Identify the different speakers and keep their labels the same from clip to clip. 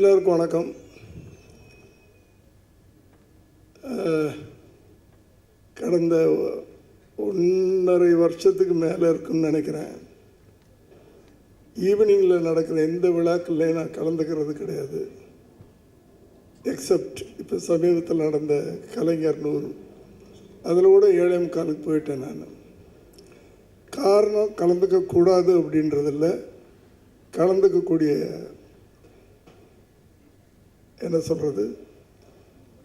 Speaker 1: எல்லோருக்கும் வணக்கம். கடந்த 1.5 வருஷத்துக்கு மேலே இருக்குன்னு நினைக்கிறேன். ஈவினிங்கில் நடக்கிற எந்த விழாக்கள்லையும் நான் கலந்துக்கிறது கிடையாது. எக்ஸப்ட் இப்போ சமீபத்தில் நடந்த கலைஞர் 100 அதில் கூட 7:45 போயிட்டேன். நான் காரணம் கலந்துக்கக்கூடாது அப்படின்றதில்ல, கலந்துக்கக்கூடிய என்ன சொல்கிறது,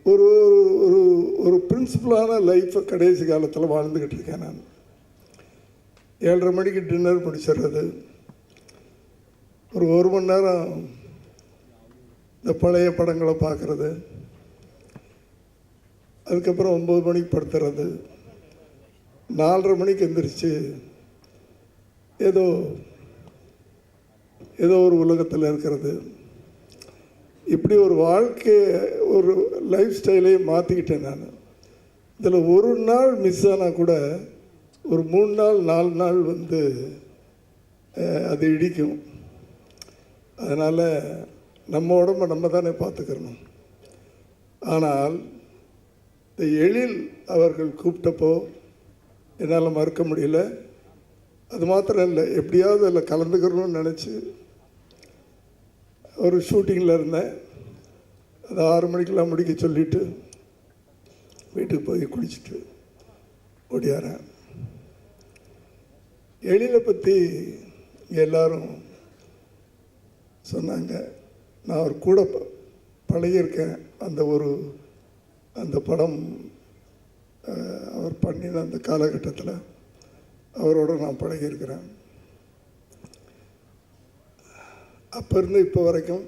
Speaker 1: ஒரு ஒரு ஒரு பிரின்சிபலான லைஃப்பை கடைசி காலத்தில் வாழ்ந்துக்கிட்டு இருக்கேன். நான் 7:30 மணிக்கு டின்னர் முடிச்சிடுறது, ஒரு 1 மணி நேரம் இந்த பழைய படங்களை பார்க்குறது, அதுக்கப்புறம் 9 மணிக்கு படுத்துறது, 4:30 மணிக்கு எந்திரிச்சு ஏதோ ஒரு உலகத்தில் இருக்கிறது. இப்படி ஒரு வாழ்க்கையை, ஒரு லைஃப் ஸ்டைலையே மாற்றிக்கிட்டேன் நான். இதில் ஒரு நாள் மிஸ் ஆனால் கூட ஒரு 3 நாள் 4 நாள் அது இடிக்கும். அதனால் நம்ம உடம்பை நம்ம தானே பார்த்துக்கிறணும். ஆனால் இந்த எழில் அவர்கள் கூப்பிட்டப்போ என்னால் மறுக்க முடியல. அது மாத்திரம் இல்லை, எப்படியாவது அதில் கலந்துக்கிறணும்னு நினச்சி ஒரு ஷூட்டிங்கில் இருந்தேன். அது 6 மணிக்கெல்லாம் முடிக்க சொல்லிவிட்டு வீட்டுக்கு போய் குளிச்சுட்டு ஓடியாரேன். எழிலை பற்றி எல்லோரும் சொன்னாங்க. நான் அவர் கூட பழகியிருக்கேன். அந்த படம் அவர் பண்ணின அந்த காலகட்டத்தில் அவரோட நான் பழகியிருக்கிறேன். அப்போ இருந்து இப்போ வரைக்கும்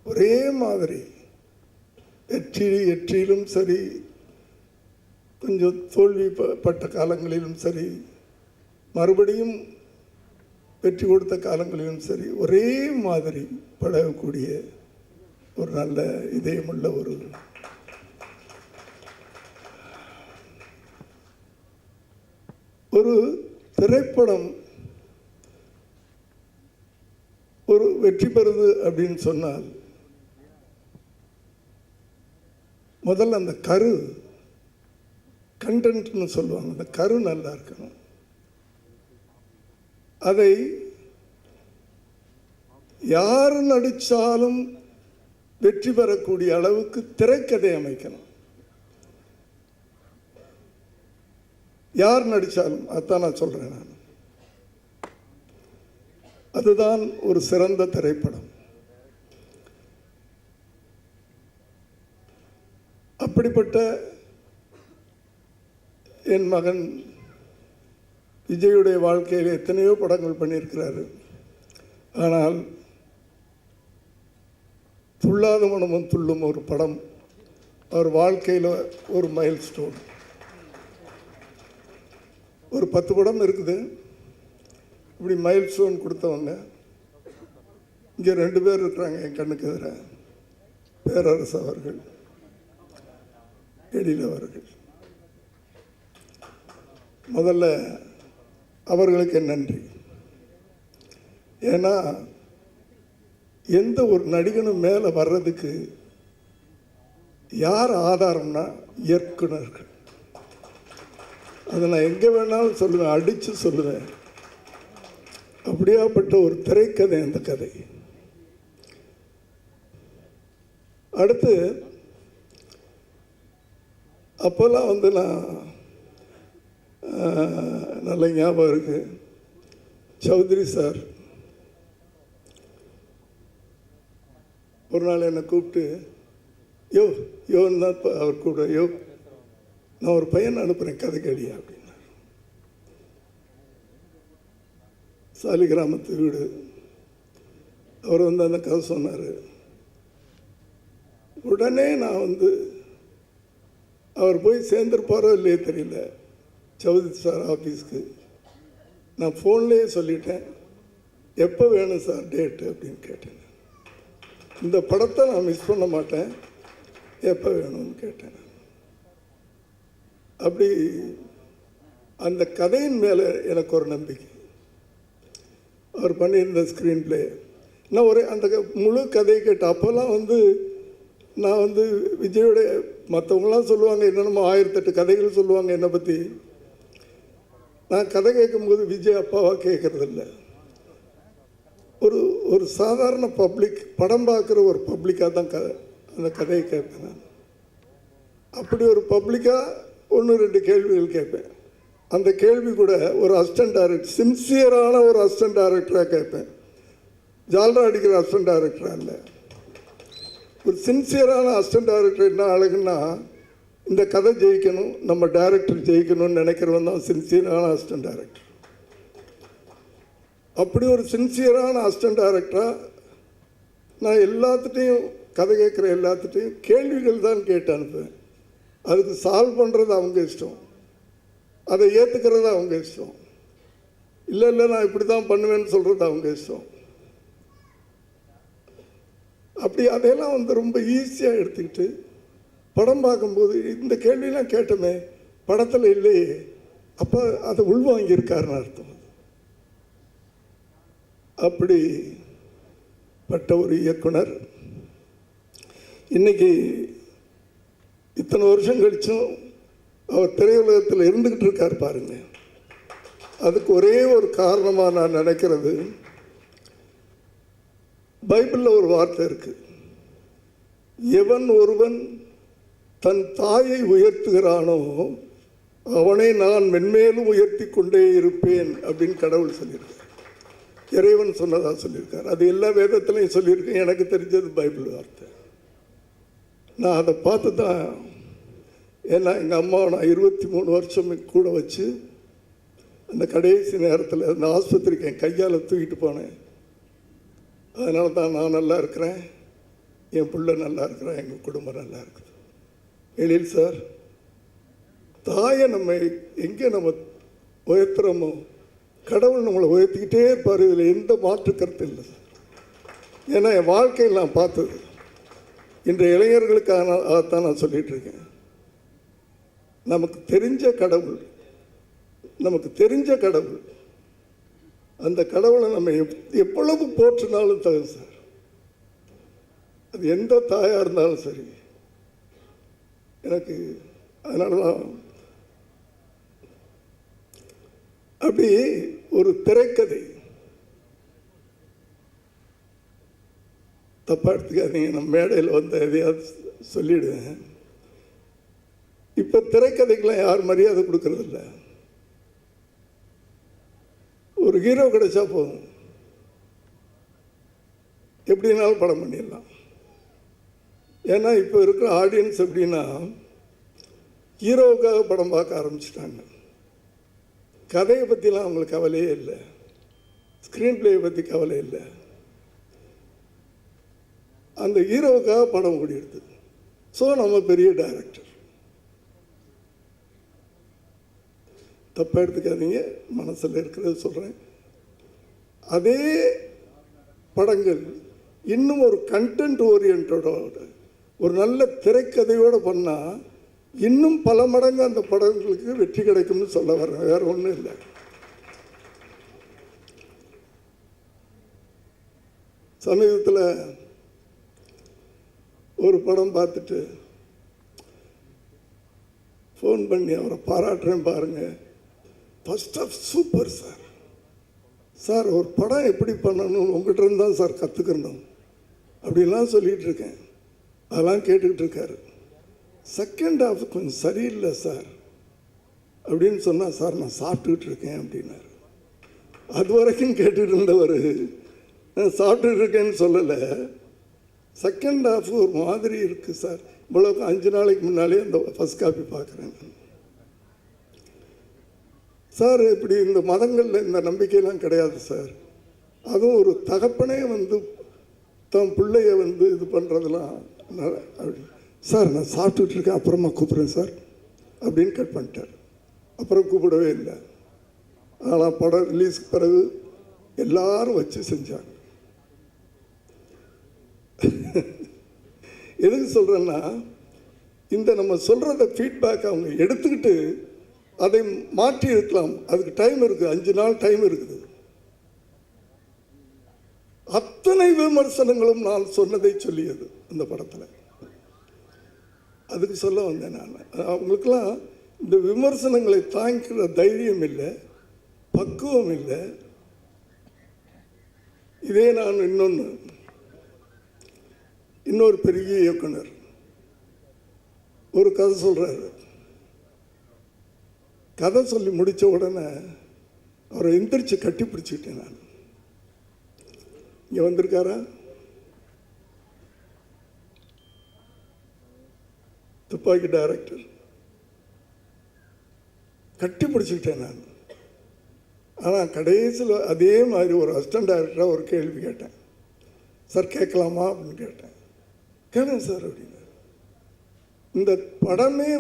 Speaker 1: ஒரே மாதிரி வெற்றியிலும் சரி, கொஞ்சம் தோல்விப்பட்ட காலங்களிலும் சரி, மறுபடியும் வெற்றி கொடுத்த காலங்களிலும் சரி, ஒரே மாதிரி பழகக்கூடிய ஒரு நல்ல இதயமுள்ள ஒரு திரைப்படம் ஒரு வெற்றி பெறுது அப்படின்னு சொன்னால் முதல்ல அந்த கண்டென்ட்னு சொல்லுவாங்க, அந்த கரு நல்லா இருக்கணும். அதை யார் நடித்தாலும் வெற்றி பெறக்கூடிய அளவுக்கு திரைக்கதை அமைக்கணும். யார் நடித்தாலும், அதான் நான் சொல்கிறேன். நான் அதுதான் ஒரு சிறந்த திரைப்படம். அப்படிப்பட்ட என் மகன் விஜயுடைய வாழ்க்கையில் எத்தனையோ படங்கள் பண்ணியிருக்கிறாரு. ஆனால் துள்ளாத மனமும் துள்ளும் ஒரு படம் அவர் வாழ்க்கையில் ஒரு மைல் ஸ்டோன். ஒரு 10 படம் இருக்குது. இப்படி மைல் ஸ்டோன் கொடுத்தவங்க இங்கே 2 பேர் இருக்கிறாங்க என் கண்ணுக்கு எதிர. பேரரசு அவர்கள், எழில் அவர்கள். முதல்ல அவர்களுக்கு நன்றி. ஏன்னா எந்த ஒரு நடிகனும் மேலே வர்றதுக்கு யார் ஆதாரம்னா இயக்குனர்கள். அதை நான் எங்கே வேணாலும் சொல்லுவேன், அடித்து சொல்லுவேன். அப்படியாப்பட்ட ஒரு திரைக்கதை அந்த கதை. அடுத்து அப்போல்லாம் நான் நல்ல ஞாபகம் இருக்கு, சௌத்ரி சார் ஒரு நாள் என்னை கூப்பிட்டு, யோன்னு தான் அவர் கூட, நான் ஒரு பையனை அனுப்புகிறேன் கதை கேளியா அப்படின்னா. சாலி கிராமத்து வீடு. அவர் அந்த கதை சொன்னார். உடனே நான் அவர் போய் சேர்ந்துருப்பாரோ இல்லையே தெரியல சௌத்ரி சார் ஆஃபீஸ்க்கு. நான் ஃபோன்லேயே சொல்லிட்டேன், எப்போ வேணும் சார் டேட்டு அப்படின்னு கேட்டேன். இந்த படத்தை நான் மிஸ் பண்ண மாட்டேன், எப்போ வேணும்னு கேட்டேன். அப்படி அந்த கதையின் மேலே எனக்கு ஒரு நம்பிக்கை. அவர் பண்ணியிருந்த ஸ்க்ரீன் பிளே நான் அந்த முழு கதையை கேட்டேன். அப்போல்லாம் நான் விஜயோட மற்றவங்களாம் சொல்லுவாங்க, என்னென்னமோ 1008 கதைகள் சொல்லுவாங்க என்னை பற்றி. நான் கதை கேட்கும்போது விஜய் அப்பாவாக கேட்குறதில்ல. ஒரு சாதாரண பப்ளிக், படம் பார்க்குற ஒரு பப்ளிக்காக தான் அந்த கதையை கேட்பேன் நான். அப்படி ஒரு பப்ளிக்காக 1-2 கேள்விகள் கேட்பேன். அந்த கேள்வி கூட ஒரு அசிஸ்டன்ட் டைரக்டர், சின்சியரான ஒரு அசிஸ்டன்ட் டைரக்டராக கேட்பேன். ஜால்ரா அடிக்கிற அசிஸ்டன்ட் டைரக்டராக இல்லை, ஒரு சின்சியரான அசிஸ்டன்ட் டைரக்டர். என்ன அழகுன்னா, இந்த கதை ஜெயிக்கணும், நம்ம டைரக்டர் ஜெயிக்கணும்னு நினைக்கிறவன் தான் சின்சியரான அசிஸ்டன்ட் டைரக்டர். அப்படி ஒரு சின்சியரான அசிஸ்டன்ட் டைரக்டராக நான் எல்லாத்துட்டையும், கதை கேட்குற எல்லாத்துட்டையும் கேள்விகள் தான் கேட்டு அனுப்புவேன். அதுக்கு சால்வ் பண்ணுறது அவங்க இஷ்டம், அதை ஏற்றுக்கிறது அவங்க இஷ்டம். இல்லை நான் இப்படி தான் பண்ணுவேன்னு சொல்கிறது அவங்க இஷ்டம். அப்படி அதையெல்லாம் ரொம்ப ஈஸியாக எடுத்துக்கிட்டு படம் பார்க்கும்போது இந்த கேள்வியெல்லாம் கேட்டோமே, படத்தில் இல்லையே, அப்போ அதை உள்வாங்கியிருக்காருன்னு அர்த்தம். அப்படிப்பட்ட ஒரு இயக்குனர் இன்னைக்கு இத்தனை வருஷம் கழிச்சும் அவர் திரையுலகத்தில் இருந்துக்கிட்டு இருக்கார் பாருங்க. அதுக்கு ஒரே ஒரு காரணமாக நான் நினைக்கிறது, பைபிளில் ஒரு வார்த்தை இருக்கு, எவன் ஒருவன் தன் தாயை உயர்த்துகிறானோ அவனை நான் மென்மேலும் உயர்த்தி கொண்டே இருப்பேன் அப்படின்னு கடவுள் சொல்லியிருக்கார். இறைவன் சொன்னதாக சொல்லியிருக்கார். அது எல்லா வேதத்திலையும் சொல்லியிருக்கேன். எனக்கு தெரிஞ்சது பைபிள் வார்த்தை. நான் அதை பார்த்து தான், ஏன்னா எங்கள் அம்மாவை நான் 23 வருஷம் கூட வச்சு அந்த கடைசி நேரத்தில் அந்த ஆஸ்பத்திரிக்கு என் கையால் தூக்கிட்டு போனேன். அதனால தான் நான் நல்லா இருக்கிறேன், என் பிள்ளை நல்லா இருக்கிறேன், எங்கள் குடும்பம் நல்லா இருக்குது. எழில் சார், தாயை நம்ம எங்கே நம்ம உயர்த்துறோமோ கடவுள் நம்மளை உயர்த்திக்கிட்டே இருப்பார். இதில் எந்த மாற்று கருத்து இல்லை சார். ஏன்னா என் வாழ்க்கையில் நான் பார்த்தது, இன்றைய இளைஞர்களுக்காக அதைத்தான் நான் சொல்லிகிட்டு இருக்கேன். நமக்கு தெரிஞ்ச கடவுள், அந்த கடவுளை நம்ம எவ்வளவு போற்றினாலும் தகும் சார். அது எந்த தாயாக இருந்தாலும் சரி. எனக்கு அதனால தான் அப்படி ஒரு திரைக்கதை, தப்பாக எடுத்துக்காதீங்க, நம்ம மேடையில் எதையாவது சொல்லிவிடுவேன். இப்போ திரைக்கதைக்கெல்லாம் யார் மரியாதை கொடுக்கறதில்ல. ஒரு ஹீரோ கிடைச்சா போதும், எப்படினாலும் படம் பண்ணிடலாம். ஏன்னா இப்போ இருக்கிற ஆடியன்ஸ் எப்படின்னா, ஹீரோவுக்காக படம் பார்க்க ஆரம்பிச்சிட்டாங்க. கதையை பற்றிலாம் அவங்களுக்கு கவலையே இல்லை, ஸ்க்ரீன் பிளேயை பற்றி கவலை இல்லை. அந்த ஹீரோவுக்காக படம் ஓடிடுது. ஸோ நம்ம பெரிய டைரக்டர், தப்பாக எடுத்துக்காதீங்க, மனசில் இருக்கிறது சொல்கிறேன். அதே படங்கள் இன்னும் ஒரு கண்டென்ட் ஓரியன்டோட ஒரு நல்ல திரைக்கதையோடு பண்ணால் இன்னும் பல மடங்கு அந்த படங்களுக்கு வெற்றி கிடைக்கும்னு சொல்ல வரேன், வேற ஒன்றும் இல்லை. சமீபத்தில் ஒரு படம் பார்த்துட்டு ஃபோன் பண்ணி அவரை பாராட்டுறேன் பாருங்க, first off super sir. Sir ஒரு படம் எப்படி பண்ணணும் உங்கள்கிட்ட இருந்து தான் சார் கற்றுக்கணும் அப்படின்லாம் சொல்லிகிட்டு இருக்கேன். அதெல்லாம் கேட்டுக்கிட்டு இருக்காரு. செகண்ட் ஹாஃப் கொஞ்சம் சரியில்லை சார் அப்படின்னு சொன்னால், சார் நான் சாப்பிட்டுக்கிட்டு இருக்கேன் அப்படின்னாரு. அது வரைக்கும் கேட்டுட்டு இருந்தவர் சாப்பிட்டுட்டு இருக்கேன்னு சொல்லலை, செகண்ட் ஹாஃப் ஒரு மாதிரி இருக்குது சார், இவ்வளோக்கு 5 நாளைக்கு முன்னாலே அந்த ஃபர்ஸ்ட் காப்பி பார்க்குறேன் சார். இப்படி இந்த மதங்களில் இந்த நம்பிக்கையெல்லாம் கிடையாது சார். அதுவும் ஒரு தகப்பனே தன் பிள்ளைய இது பண்ணுறதெல்லாம் சார் நான் சாப்பிட்டுட்டு இருக்கேன், அப்புறமா கூப்பிட்றேன் சார் அப்படின்னு கட் பண்ணிட்டார். அப்புறம் கூப்பிடவே இல்லை. ஆனால் படம் ரிலீஸ்க்கு பிறகு எல்லாரும் வச்சு செஞ்சாங்க. எதுக்கு சொல்கிறேன்னா, இந்த நம்ம சொல்கிறத ஃபீட்பேக் அவங்க எடுத்துக்கிட்டு அதை மாற்றி இருக்கலாம். அதுக்கு டைம் இருக்குது, 5 நாள் டைம் இருக்குது. அத்தனை விமர்சனங்களும் நான் சொன்னதை சொல்லியது அந்த படத்தில். அதுக்கு சொல்ல வந்தேன் நான். அவங்களுக்கெல்லாம் இந்த விமர்சனங்களை தாங்கிக்கிற தைரியம் இல்லை, பக்குவம் இல்லை. இதே நான் இன்னொரு பெரிய இயக்குனர் ஒரு கதை சொல்கிறாரு. கதை சொல்லி முடித்த உடனே அவரை எந்திரிச்சு கட்டி பிடிச்சிக்கிட்டேன் நான். இங்கே வந்திருக்காரா? துப்பாக்கி டைரக்டர். கட்டி பிடிச்சிக்கிட்டேன் நான். ஆனால் கடைசியில் அதே மாதிரி ஒரு அசிஸ்டன்ட் டைரக்டராக ஒரு கேள்வி கேட்டேன். சார் கேட்கலாமா அப்படின்னு கேட்டேன். கேளுங்க சார் அப்படின்னு. இந்த படமே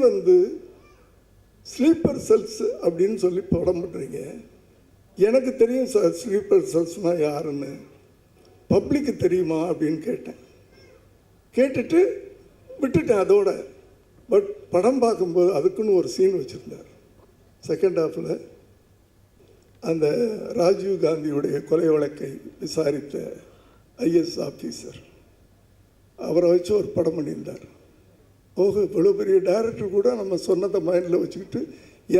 Speaker 1: ஸ்லீப்பர் செல்ஸ் அப்படின்னு சொல்லி படம் பண்ணுறீங்க. எனக்கு தெரியும் சார் ஸ்லீப்பர் செல்ஸ்னால் யாருன்னு, பப்ளிக்கு தெரியுமா அப்படின்னு கேட்டேன். கேட்டுட்டு விட்டுட்டேன் அதோட. பட் படம் பார்க்கும்போது அதுக்குன்னு ஒரு சீன் வச்சுருந்தார். செகண்ட் ஹாஃபில் அந்த ராஜீவ் காந்தியுடைய கொலை வழக்கை விசாரித்த ஐஎஸ் ஆஃபீஸர், அவரை வச்சு ஒரு படம் பண்ணியிருந்தார். ஓஹோ, இவ்வளோ பெரிய டைரக்டர் கூட நம்ம சொன்னதை மைண்டில் வச்சுக்கிட்டு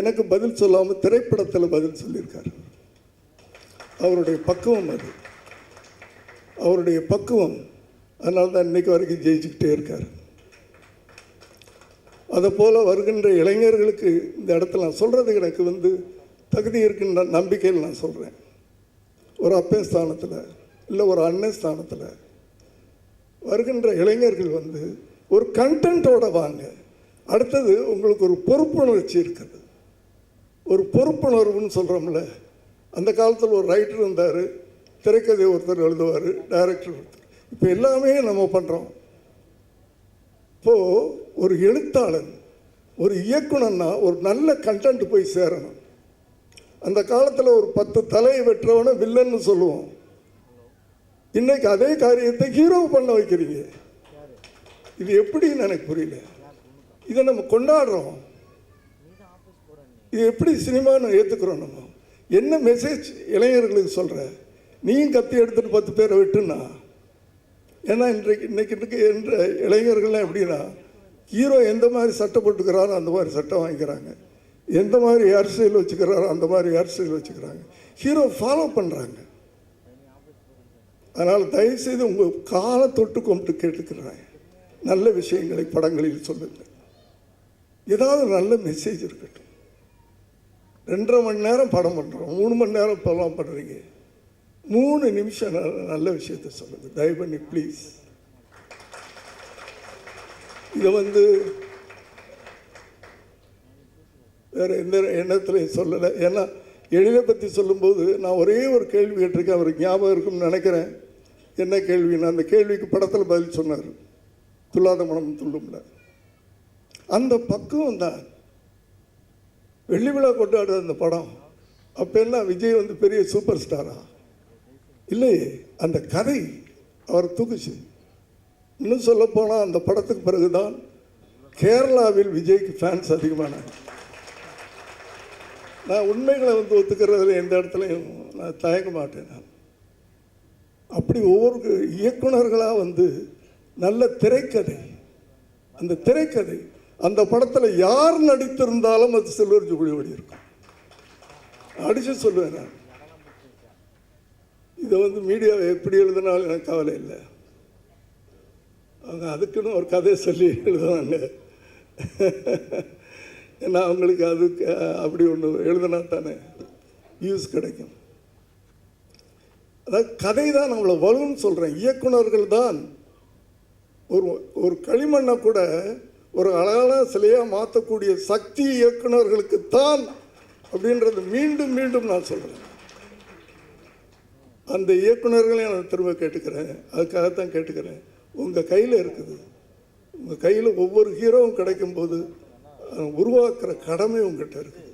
Speaker 1: எனக்கு பதில் சொல்லாமல் திரைப்படத்தில் பதில் சொல்லியிருக்கார். அவருடைய பக்குவம் அது, அவருடைய பக்குவம். அதனால தான் இன்றைக்கு வரைக்கும் ஜெயிச்சுக்கிட்டே இருக்கார். அதை போல் வருகின்ற இளைஞர்களுக்கு இந்த இடத்துல நான் சொல்கிறது எனக்கு தகுதி இருக்குன்ற நம்பிக்கையில் நான் சொல்கிறேன். ஒரு அப்பன் ஸ்தானத்தில் இல்லை ஒரு அண்ணன் ஸ்தானத்தில் வருகின்ற இளைஞர்கள் ஒரு கண்டென்ட்டோடு வாங்க. அடுத்தது உங்களுக்கு ஒரு பொறுப்புணர்ச்சி இருக்குது. ஒரு பொறுப்புணர்வுன்னு சொல்கிறோம்ல, அந்த காலத்தில் ஒரு ரைட்டர் இருந்தார், திரைக்கதை ஒருத்தர் எழுதுவார், டைரக்டர் ஒருத்தர். இப்போ எல்லாமே நம்ம பண்ணுறோம். இப்போது ஒரு எழுத்தாளன், ஒரு இயக்குனன்னா ஒரு நல்ல கண்டென்ட் போய் சேரணும். அந்த காலத்தில் ஒரு 10 தலையை வெட்டுறவனை வில்லன்னு சொல்லுவோம். இன்னைக்கு அதே காரியத்தை ஹீரோ பண்ண வைக்கிறீங்க. இது எப்படின்னு எனக்கு புரியல. இதை நம்ம கொண்டாடுறோம். இது எப்படி சினிமான்னு ஏற்றுக்கிறோம் நம்ம? என்ன மெசேஜ் இளைஞர்களுக்கு சொல்கிற? நீயும் கத்தி எடுத்துகிட்டு 10 பேரை வெட்டுனா? ஏன்னா இன்னைக்கு என்ற இளைஞர்கள்லாம் எப்படின்னா, ஹீரோ எந்த மாதிரி சட்டை போட்டுக்கிறாரோ அந்த மாதிரி சட்டை வாங்கிக்கிறாங்க, எந்த மாதிரி ஹேர் ஸ்டைல் வச்சுக்கிறாரோ அந்த மாதிரி ஹேர் ஸ்டைல் வச்சுக்கிறாங்க. ஹீரோ ஃபாலோ பண்ணுறாங்க. அதனால் தயவுசெய்து உங்கள் காலை தொட்டு கும்பிட்டு கேட்டுக்கிறாங்க, நல்ல விஷயங்களை படங்களில் சொல்லுங்கள். ஏதாவது நல்ல மெசேஜ் இருக்கட்டும். 2.5 மணி நேரம் படம் பண்ணுறோம், 3 மணி நேரம் படம் பண்ணுறீங்க. 3 நிமிஷம் நல்ல விஷயத்தை சொல்லுங்கள் தயவு பண்ணி ப்ளீஸ். இதை வேறு எந்த எண்ணத்துலையும் சொல்லலை. ஏன்னா எழிலை பற்றி சொல்லும்போது நான் ஒரே ஒரு கேள்வி கேட்டிருக்கேன், அவருக்கு ஞாபகம் இருக்குன்னு நினைக்கிறேன். என்ன கேள்வின்னா, அந்த கேள்விக்கு படத்தில் பதில் சொன்னார், துல்லாத மனம் துள்ளும்ல. அந்த பக்குவம் தான் வெள்ளி விழா கொண்டாடுற அந்த படம். அப்போ எல்லாம் விஜய் பெரிய சூப்பர் ஸ்டாரா இல்லையே, அந்த கதை அவரை தூக்குச்சு. இன்னும் சொல்லப்போனால் அந்த படத்துக்கு பிறகுதான் கேரளாவில் விஜய்க்கு ஃபேன்ஸ் அதிகமானாங்க. நான் உண்மைகளை ஒத்துக்கிறதுல எந்த இடத்துலையும் நான் தயங்க மாட்டேன். நான் அப்படி ஒவ்வொரு இயக்குனர்களாக நல்ல திரைக்கதை, அந்த திரைக்கதை அந்த படத்தில் யார் நடித்திருந்தாலும் அது சில்வர் ஜூபிலி ஓடி இருக்கும். அடித்து சொல்லுவேன் நான். இதை மீடியாவை எப்படி எழுதினாலும் எனக்கு கவலை இல்லை. அவங்க அதுக்குன்னு ஒரு கதையை சொல்லி எழுதுவாங்க. ஏன்னா அவங்களுக்கு அதுக்கு அப்படி ஒன்று எழுதினா தானே வியூஸ் கிடைக்கும். அதாவது கதை தான் நம்மளை வரும்னு சொல்கிறேன். இயக்குனர்கள் தான் ஒரு களிமண்ணை கூட ஒரு அழகான சிலையாக மாற்றக்கூடிய சக்தி இயக்குனர்களுக்கு தான் அப்படின்றது மீண்டும் மீண்டும் நான் சொல்கிறேன். அந்த இயக்குனர்களையும் நான் திரும்ப கேட்டுக்கிறேன். அதுக்காகத்தான் கேட்டுக்கிறேன். உங்கள் கையில் இருக்குது. உங்கள் கையில் ஒவ்வொரு ஹீரோவும் கிடைக்கும்போது உருவாக்குற கடமை உங்கள்கிட்ட இருக்குது.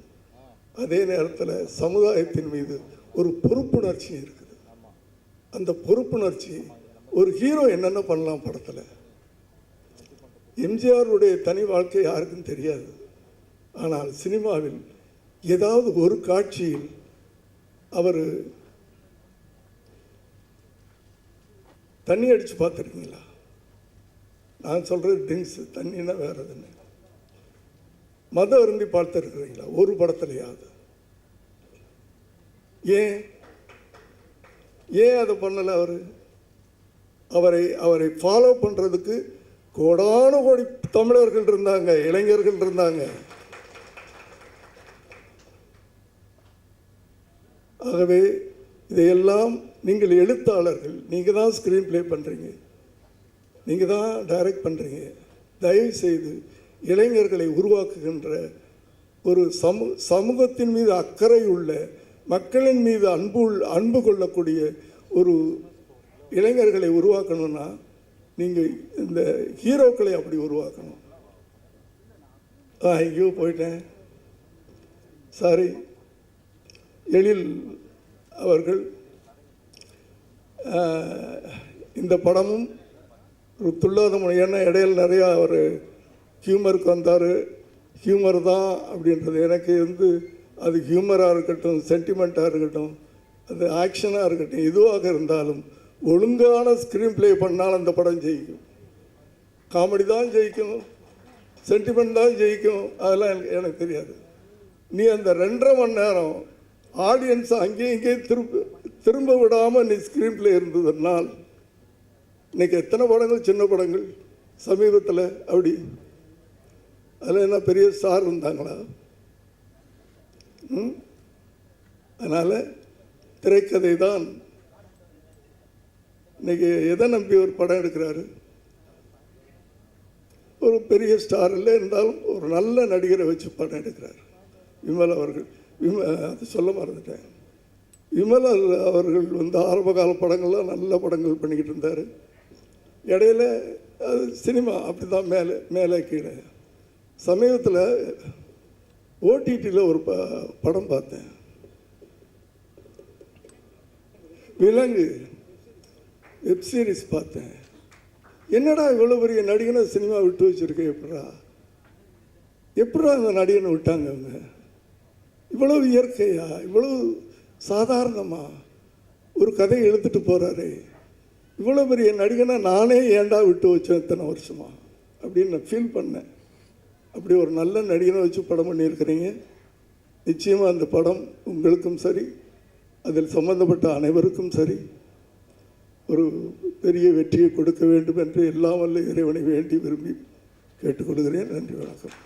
Speaker 1: அதே நேரத்தில் சமுதாயத்தின் மீது ஒரு பொறுப்புணர்ச்சி இருக்குது. அந்த பொறுப்புணர்ச்சி ஒரு ஹீரோ என்னென்ன பண்ணலாம் படத்தில். எம்ஜிஆருடைய தனி வாழ்க்கை யாருக்கும் தெரியாது. ஆனால் சினிமாவில் ஏதாவது ஒரு காட்சியில் அவர் தண்ணி அடித்து பார்த்துருக்கீங்களா? நான் சொல்கிறது ட்ரிங்க்ஸு, தண்ணின்னா வேறு எதுன்னு. மதம் அருந்தி பார்த்துருக்குறீங்களா ஒரு படத்துலையாவது? ஏன் அதை பண்ணலை? அவரை ஃபாலோ பண்ணுறதுக்கு கோடான கோடி தமிழர்கள் இருந்தாங்க, இளைஞர்கள் இருந்தாங்க. ஆகவே இதையெல்லாம் நீங்கள் எழுத்தாளர்கள், நீங்கள் தான் ஸ்க்ரீன் ப்ளே பண்ணுறீங்க, நீங்கள் தான் டைரக்ட் பண்ணுறீங்க. தயவு செய்து இளைஞர்களை உருவாக்குகின்ற ஒரு சமூகத்தின் மீது அக்கறை உள்ள, மக்களின் மீது அன்பு கொள்ளக்கூடிய ஒரு இளைஞர்களை உருவாக்கணும்னா நீங்கள் இந்த ஹீரோக்களை அப்படி உருவாக்கணும். எங்கேயோ போயிட்டேன், சாரி. எழில் அவர்கள் இந்த படமும் ஒரு துள்ளாத மொழி, ஏன்னா இடையில் நிறையா அவர் ஹியூமருக்கு வந்தார். ஹியூமர் தான் அப்படின்றது எனக்கு அது ஹியூமராக இருக்கட்டும், சென்டிமெண்ட்டாக இருக்கட்டும், அது ஆக்ஷனாக இருக்கட்டும், எதுவாக இருந்தாலும் ஒழுங்கான ஸ்க்ரீன் ப்ளே பண்ணால் அந்த படம் ஜெயிக்கும். காமெடி தான் ஜெயிக்கும், சென்டிமெண்ட் தான் ஜெயிக்கும், அதெல்லாம் எனக்கு தெரியாது. நீ அந்த 2.5 மணி நேரம் ஆடியன்ஸை அங்கேயும் இங்கேயும் திரும்ப விடாமல் நீ ஸ்க்ரீன் ப்ளே இருந்ததுனால் இன்றைக்கி எத்தனை படங்கள், சின்ன படங்கள் சமீபத்தில் அப்படி அதில் என்ன பெரிய ஸ்டார் இருந்தாங்களா? அதனால் திரைக்கதை தான். இன்றைக்கி எதை நம்பி ஒரு படம் எடுக்கிறாரு? ஒரு பெரிய ஸ்டார் இல்லை இருந்தாலும் ஒரு நல்ல நடிகரை வச்சு படம் எடுக்கிறார் விமல் அவர்கள். அது சொல்ல மறந்துட்டேன். விமல் அவர்கள் ஆரம்பகால படங்கள்லாம் நல்ல படங்கள் பண்ணிக்கிட்டு இருந்தார். இடையில அது சினிமா அப்படி தான் மேலே கீழே. சமீபத்தில் ஓடிடியில் ஒரு படம் பார்த்தேன், விலங்கு வெப் சீரிஸ் பார்த்தேன். என்னடா இவ்வளோ பெரிய நடிகனை சினிமா விட்டு வச்சுருக்கேன், எப்படா அந்த நடிகனை விட்டாங்க அவங்க? இவ்வளவு இயற்கையா, இவ்வளவு சாதாரணமாக ஒரு கதையை எழுத்துட்டு போகிறாரு. இவ்வளோ பெரிய நடிகனை நானே ஏண்டா விட்டு வச்சேன் இத்தனை வருஷமா அப்படின்னு நான் ஃபீல் பண்ணேன். அப்படி ஒரு நல்ல நடிகனை வச்சு படம் பண்ணியிருக்கிறீங்க. நிச்சயமாக அந்த படம் உங்களுக்கும் சரி, அதில் சம்பந்தப்பட்ட அனைவருக்கும் சரி, ஒரு பெரிய வெற்றியை கொடுக்க வேண்டும் என்று எல்லாம் வல்ல இறைவனை வேண்டி விரும்பி கேட்டுக்கொள்கிறேன். நன்றி, வணக்கம்.